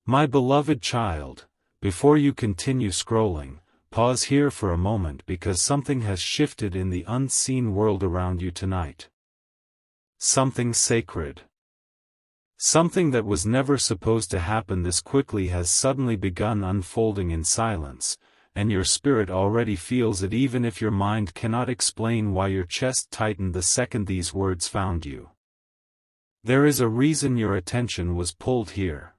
My beloved child, before you continue scrolling, pause here for a moment because something has shifted in the unseen world around you tonight. Something sacred. Something that was never supposed to happen this quickly has suddenly begun unfolding in silence, and your spirit already feels it even if your mind cannot explain why your chest tightened the second these words found you. There is a reason your attention was pulled here.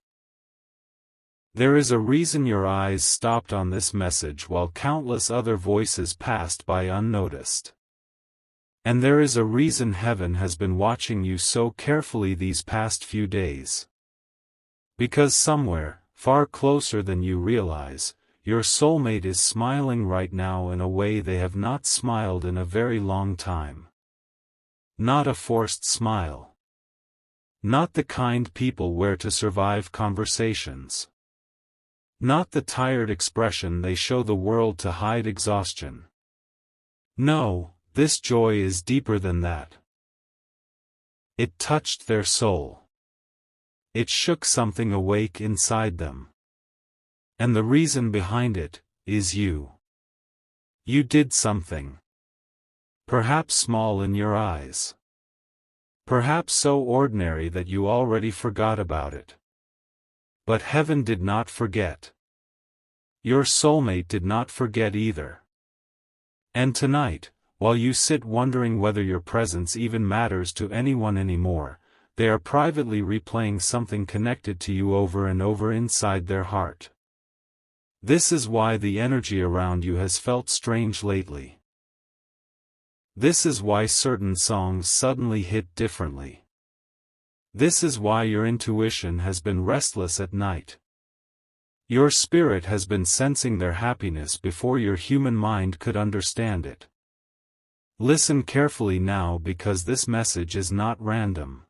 There is a reason your eyes stopped on this message while countless other voices passed by unnoticed. And there is a reason heaven has been watching you so carefully these past few days. Because somewhere, far closer than you realize, your soulmate is smiling right now in a way they have not smiled in a very long time. Not a forced smile. Not the kind people wear to survive conversations. Not the tired expression they show the world to hide exhaustion. No, this joy is deeper than that. It touched their soul. It shook something awake inside them. And the reason behind it is you. You did something. Perhaps small in your eyes. Perhaps so ordinary that you already forgot about it. But heaven did not forget. Your soulmate did not forget either. And tonight, while you sit wondering whether your presence even matters to anyone anymore, they are privately replaying something connected to you over and over inside their heart. This is why the energy around you has felt strange lately. This is why certain songs suddenly hit differently. This is why your intuition has been restless at night. Your spirit has been sensing their happiness before your human mind could understand it. Listen carefully now because this message is not random.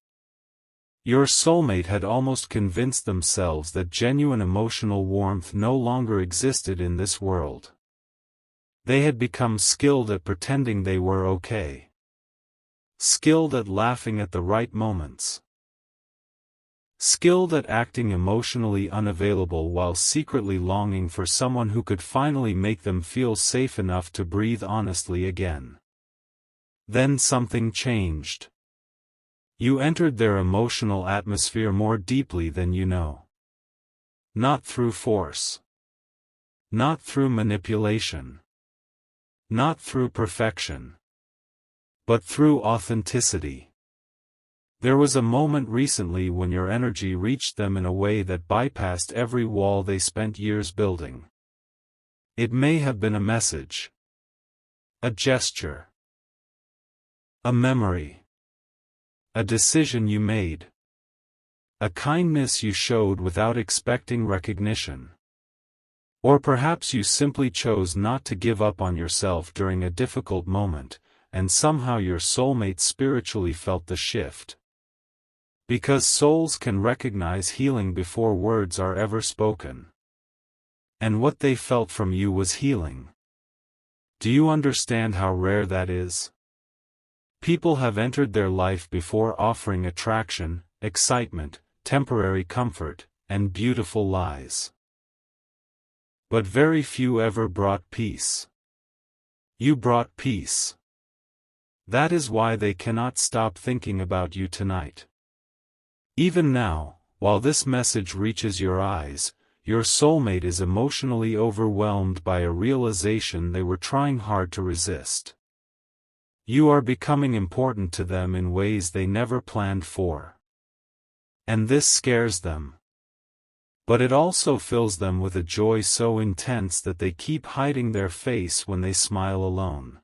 Your soulmate had almost convinced themselves that genuine emotional warmth no longer existed in this world. They had become skilled at pretending they were okay. Skilled at laughing at the right moments. Skilled at acting emotionally unavailable while secretly longing for someone who could finally make them feel safe enough to breathe honestly again. Then something changed. You entered their emotional atmosphere more deeply than you know. Not through force. Not through manipulation. Not through perfection. But through authenticity. There was a moment recently when your energy reached them in a way that bypassed every wall they spent years building. It may have been a message. A gesture. A memory. A decision you made. A kindness you showed without expecting recognition. Or perhaps you simply chose not to give up on yourself during a difficult moment, and somehow your soulmate spiritually felt the shift. Because souls can recognize healing before words are ever spoken. And what they felt from you was healing. Do you understand how rare that is? People have entered their life before offering attraction, excitement, temporary comfort, and beautiful lies. But very few ever brought peace. You brought peace. That is why they cannot stop thinking about you tonight. Even now, while this message reaches your eyes, your soulmate is emotionally overwhelmed by a realization they were trying hard to resist. You are becoming important to them in ways they never planned for. And this scares them. But it also fills them with a joy so intense that they keep hiding their face when they smile alone.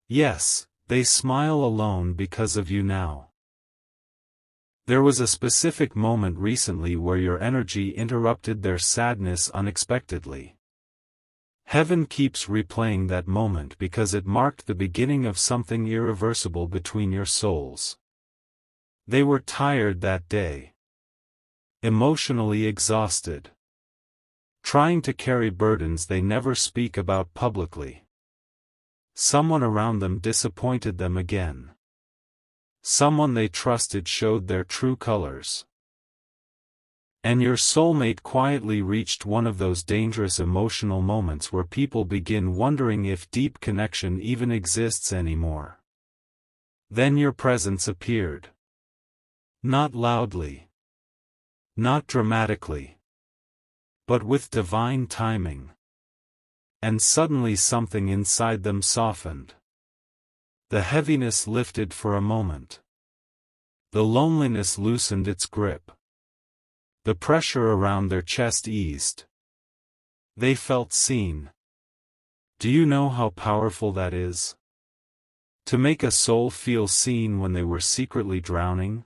Yes, they smile alone because of you now. There was a specific moment recently where your energy interrupted their sadness unexpectedly. Heaven keeps replaying that moment because it marked the beginning of something irreversible between your souls. They were tired that day. Emotionally exhausted. Trying to carry burdens they never speak about publicly. Someone around them disappointed them again. Someone they trusted showed their true colors. And your soulmate quietly reached one of those dangerous emotional moments where people begin wondering if deep connection even exists anymore. Then your presence appeared. Not loudly. Not dramatically. But with divine timing. And suddenly something inside them softened. The heaviness lifted for a moment. The loneliness loosened its grip. The pressure around their chest eased. They felt seen. Do you know how powerful that is? To make a soul feel seen when they were secretly drowning?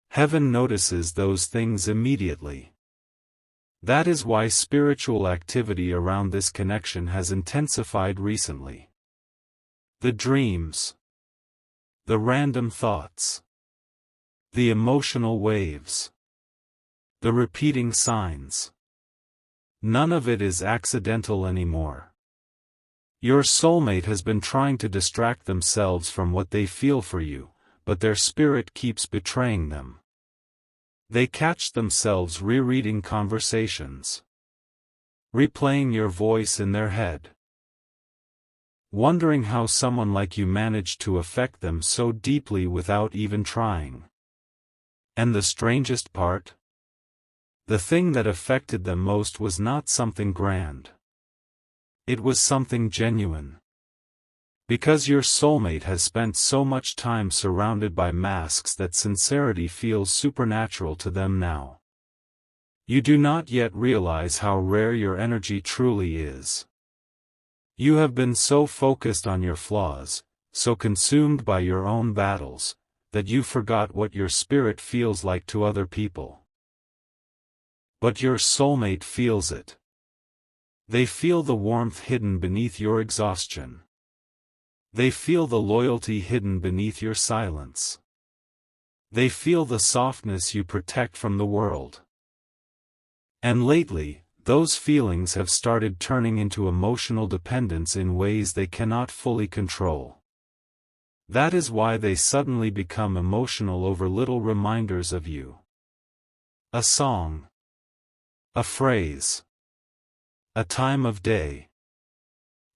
Heaven notices those things immediately. That is why spiritual activity around this connection has intensified recently. The dreams. The random thoughts. The emotional waves. The repeating signs. None of it is accidental anymore. Your soulmate has been trying to distract themselves from what they feel for you, but their spirit keeps betraying them. They catch themselves rereading conversations. Replaying your voice in their head. Wondering how someone like you managed to affect them so deeply without even trying. And the strangest part? The thing that affected them most was not something grand. It was something genuine. Because your soulmate has spent so much time surrounded by masks that sincerity feels supernatural to them now. You do not yet realize how rare your energy truly is. You have been so focused on your flaws, so consumed by your own battles, that you forgot what your spirit feels like to other people. But your soulmate feels it. They feel the warmth hidden beneath your exhaustion. They feel the loyalty hidden beneath your silence. They feel the softness you protect from the world. And lately, those feelings have started turning into emotional dependence in ways they cannot fully control. That is why they suddenly become emotional over little reminders of you. A song. A phrase. A time of day.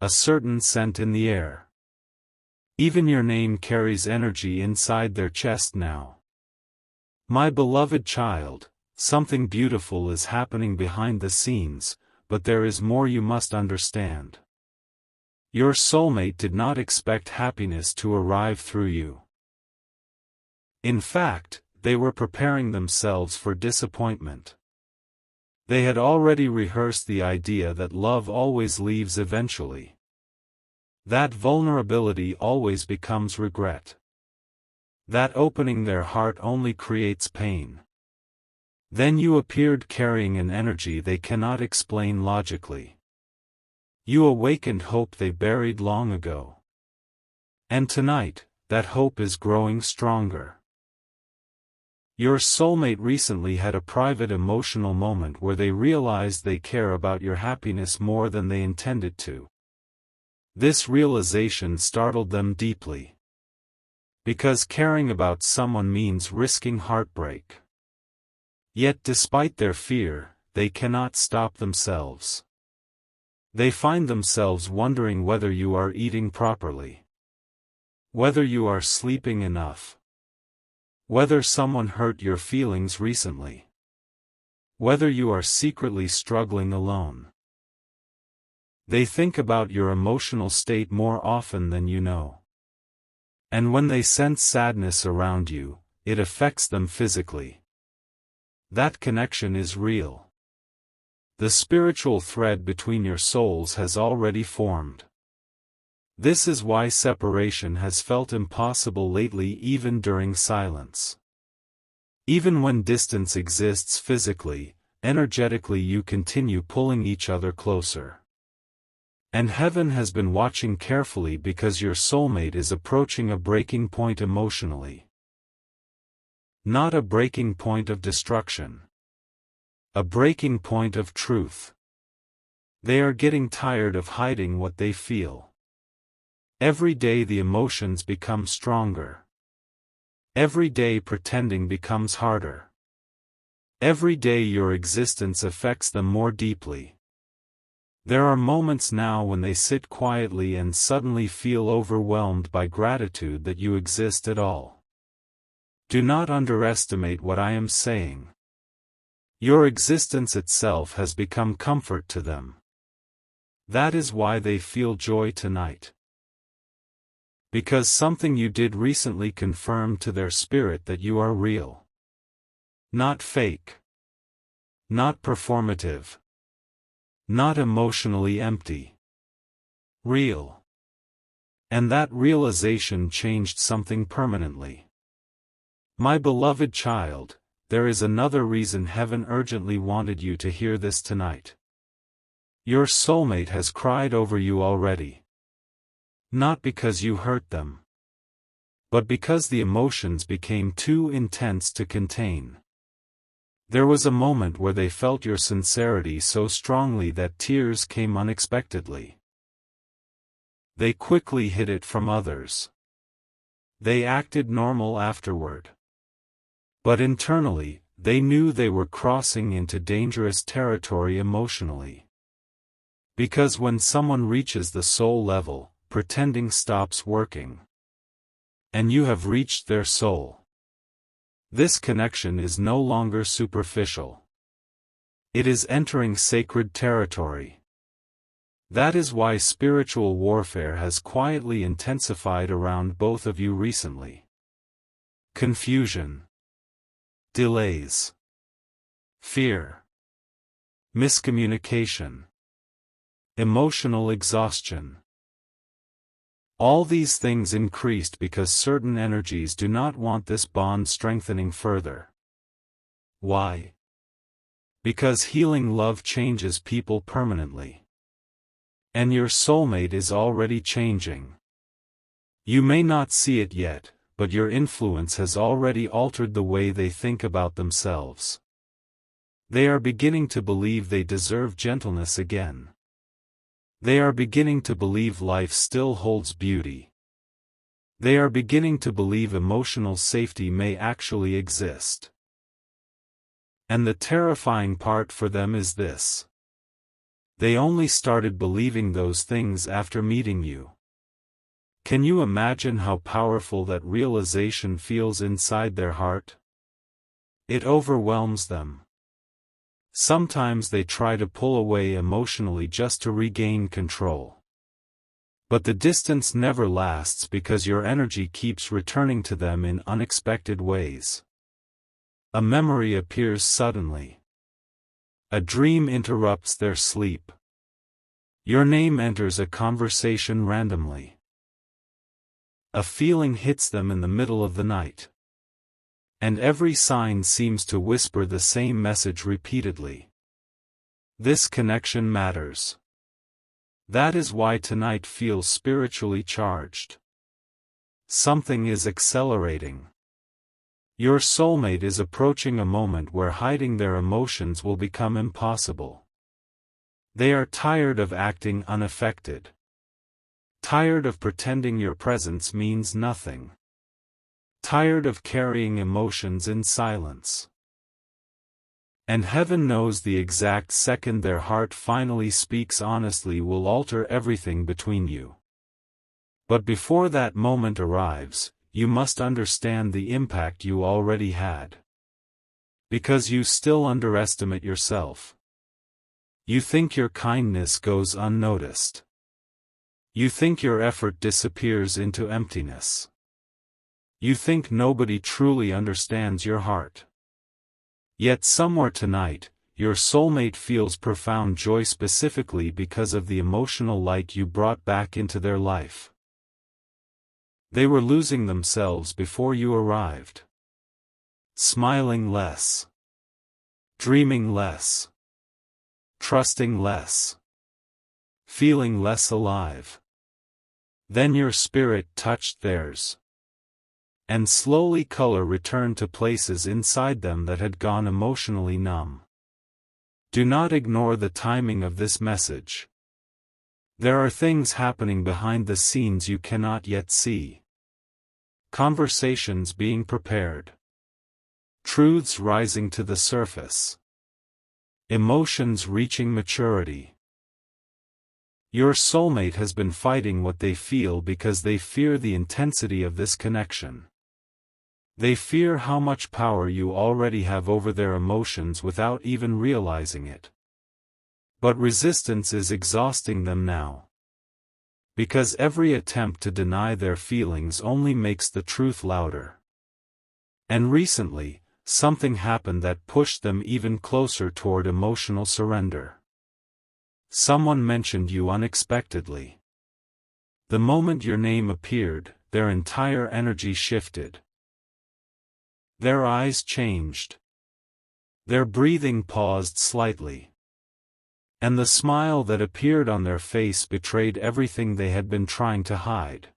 A certain scent in the air. Even your name carries energy inside their chest now. My beloved child, something beautiful is happening behind the scenes, but there is more you must understand. Your soulmate did not expect happiness to arrive through you. In fact, they were preparing themselves for disappointment. They had already rehearsed the idea that love always leaves eventually. That vulnerability always becomes regret. That opening their heart only creates pain. Then you appeared carrying an energy they cannot explain logically. You awakened hope they buried long ago. And tonight, that hope is growing stronger. Your soulmate recently had a private emotional moment where they realized they care about your happiness more than they intended to. This realization startled them deeply. Because caring about someone means risking heartbreak. Yet despite their fear, they cannot stop themselves. They find themselves wondering whether you are eating properly. Whether you are sleeping enough. Whether someone hurt your feelings recently. Whether you are secretly struggling alone. They think about your emotional state more often than you know. And when they sense sadness around you, it affects them physically. That connection is real. The spiritual thread between your souls has already formed. This is why separation has felt impossible lately, even during silence. Even when distance exists physically, energetically you continue pulling each other closer. And heaven has been watching carefully because your soulmate is approaching a breaking point emotionally. Not a breaking point of destruction. A breaking point of truth. They are getting tired of hiding what they feel. Every day the emotions become stronger. Every day pretending becomes harder. Every day your existence affects them more deeply. There are moments now when they sit quietly and suddenly feel overwhelmed by gratitude that you exist at all. Do not underestimate what I am saying. Your existence itself has become comfort to them. That is why they feel joy tonight. Because something you did recently confirmed to their spirit that you are real. Not fake. Not performative. Not emotionally empty. Real. And that realization changed something permanently. My beloved child, there is another reason heaven urgently wanted you to hear this tonight. Your soulmate has cried over you already. Not because you hurt them, but because the emotions became too intense to contain. There was a moment where they felt your sincerity so strongly that tears came unexpectedly. They quickly hid it from others. They acted normal afterward. But internally, they knew they were crossing into dangerous territory emotionally. Because when someone reaches the soul level, pretending stops working. And you have reached their soul. This connection is no longer superficial. It is entering sacred territory. That is why spiritual warfare has quietly intensified around both of you recently. Confusion. Delays. Fear. Miscommunication. Emotional exhaustion. All these things increased because certain energies do not want this bond strengthening further. Why? Because healing love changes people permanently. And your soulmate is already changing. You may not see it yet, but your influence has already altered the way they think about themselves. They are beginning to believe they deserve gentleness again. They are beginning to believe life still holds beauty. They are beginning to believe emotional safety may actually exist. And the terrifying part for them is this. They only started believing those things after meeting you. Can you imagine how powerful that realization feels inside their heart? It overwhelms them. Sometimes they try to pull away emotionally just to regain control. But the distance never lasts because your energy keeps returning to them in unexpected ways. A memory appears suddenly. A dream interrupts their sleep. Your name enters a conversation randomly. A feeling hits them in the middle of the night. And every sign seems to whisper the same message repeatedly. This connection matters. That is why tonight feels spiritually charged. Something is accelerating. Your soulmate is approaching a moment where hiding their emotions will become impossible. They are tired of acting unaffected. Tired of pretending your presence means nothing. Tired of carrying emotions in silence. And heaven knows the exact second their heart finally speaks honestly will alter everything between you. But before that moment arrives, you must understand the impact you already had. Because you still underestimate yourself. You think your kindness goes unnoticed. You think your effort disappears into emptiness. You think nobody truly understands your heart. Yet somewhere tonight, your soulmate feels profound joy specifically because of the emotional light you brought back into their life. They were losing themselves before you arrived. Smiling less. Dreaming less. Trusting less. Feeling less alive. Then your spirit touched theirs. And slowly color returned to places inside them that had gone emotionally numb. Do not ignore the timing of this message. There are things happening behind the scenes you cannot yet see. Conversations being prepared. Truths rising to the surface. Emotions reaching maturity. Your soulmate has been fighting what they feel because they fear the intensity of this connection. They fear how much power you already have over their emotions without even realizing it. But resistance is exhausting them now. Because every attempt to deny their feelings only makes the truth louder. And recently, something happened that pushed them even closer toward emotional surrender. Someone mentioned you unexpectedly. The moment your name appeared, their entire energy shifted. Their eyes changed. Their breathing paused slightly. And the smile that appeared on their face betrayed everything they had been trying to hide.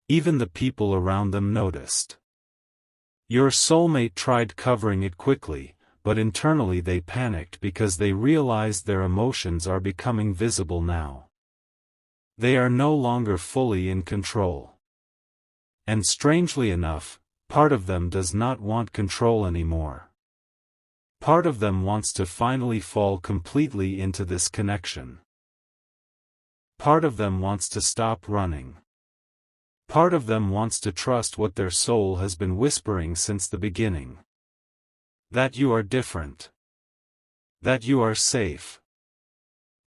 Even the people around them noticed. Your soulmate tried covering it quickly, but internally they panicked because they realized their emotions are becoming visible now. They are no longer fully in control. And strangely enough, part of them does not want control anymore. Part of them wants to finally fall completely into this connection. Part of them wants to stop running. Part of them wants to trust what their soul has been whispering since the beginning. That you are different. That you are safe.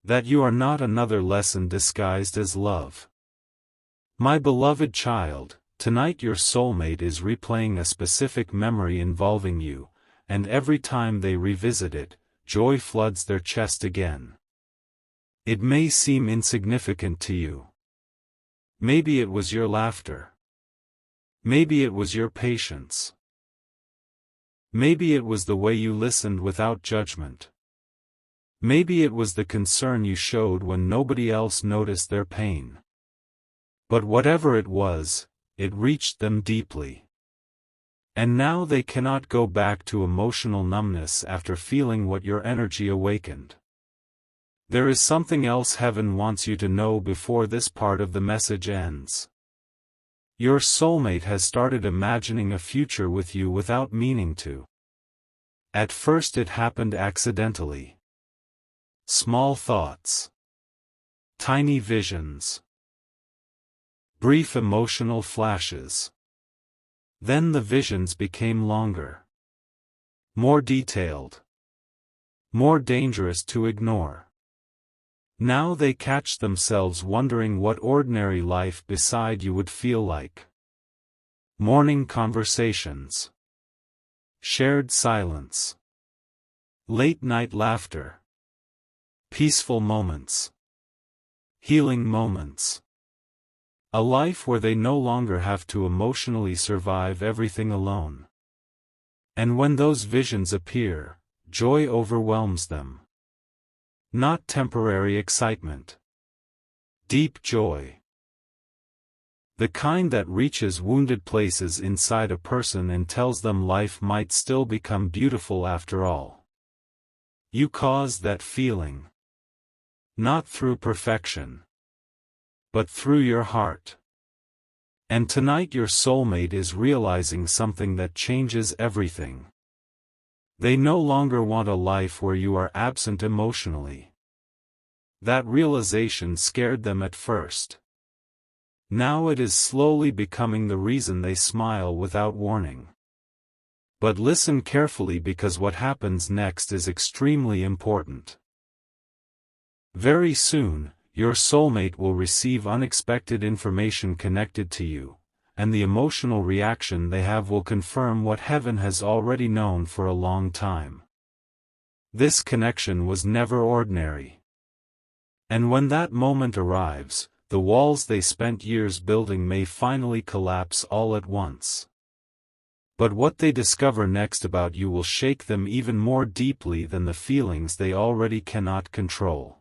That you are not another lesson disguised as love. My beloved child, tonight your soulmate is replaying a specific memory involving you, and every time they revisit it, joy floods their chest again. It may seem insignificant to you. Maybe it was your laughter. Maybe it was your patience. Maybe it was the way you listened without judgment. Maybe it was the concern you showed when nobody else noticed their pain. But whatever it was, it reached them deeply. And now they cannot go back to emotional numbness after feeling what your energy awakened. There is something else heaven wants you to know before this part of the message ends. Your soulmate has started imagining a future with you without meaning to. At first it happened accidentally. Small thoughts. Tiny visions. Brief emotional flashes. Then the visions became longer. More detailed. More dangerous to ignore. Now they catch themselves wondering what ordinary life beside you would feel like. Morning conversations. Shared silence. Late-night laughter. Peaceful moments. Healing moments. A life where they no longer have to emotionally survive everything alone. And when those visions appear, joy overwhelms them. Not temporary excitement. Deep joy. The kind that reaches wounded places inside a person and tells them life might still become beautiful after all. You caused that feeling. Not through perfection. But through your heart. And tonight your soulmate is realizing something that changes everything. They no longer want a life where you are absent emotionally. That realization scared them at first. Now it is slowly becoming the reason they smile without warning. But listen carefully because what happens next is extremely important. Very soon, your soulmate will receive unexpected information connected to you, and the emotional reaction they have will confirm what heaven has already known for a long time. This connection was never ordinary. And when that moment arrives, the walls they spent years building may finally collapse all at once. But what they discover next about you will shake them even more deeply than the feelings they already cannot control.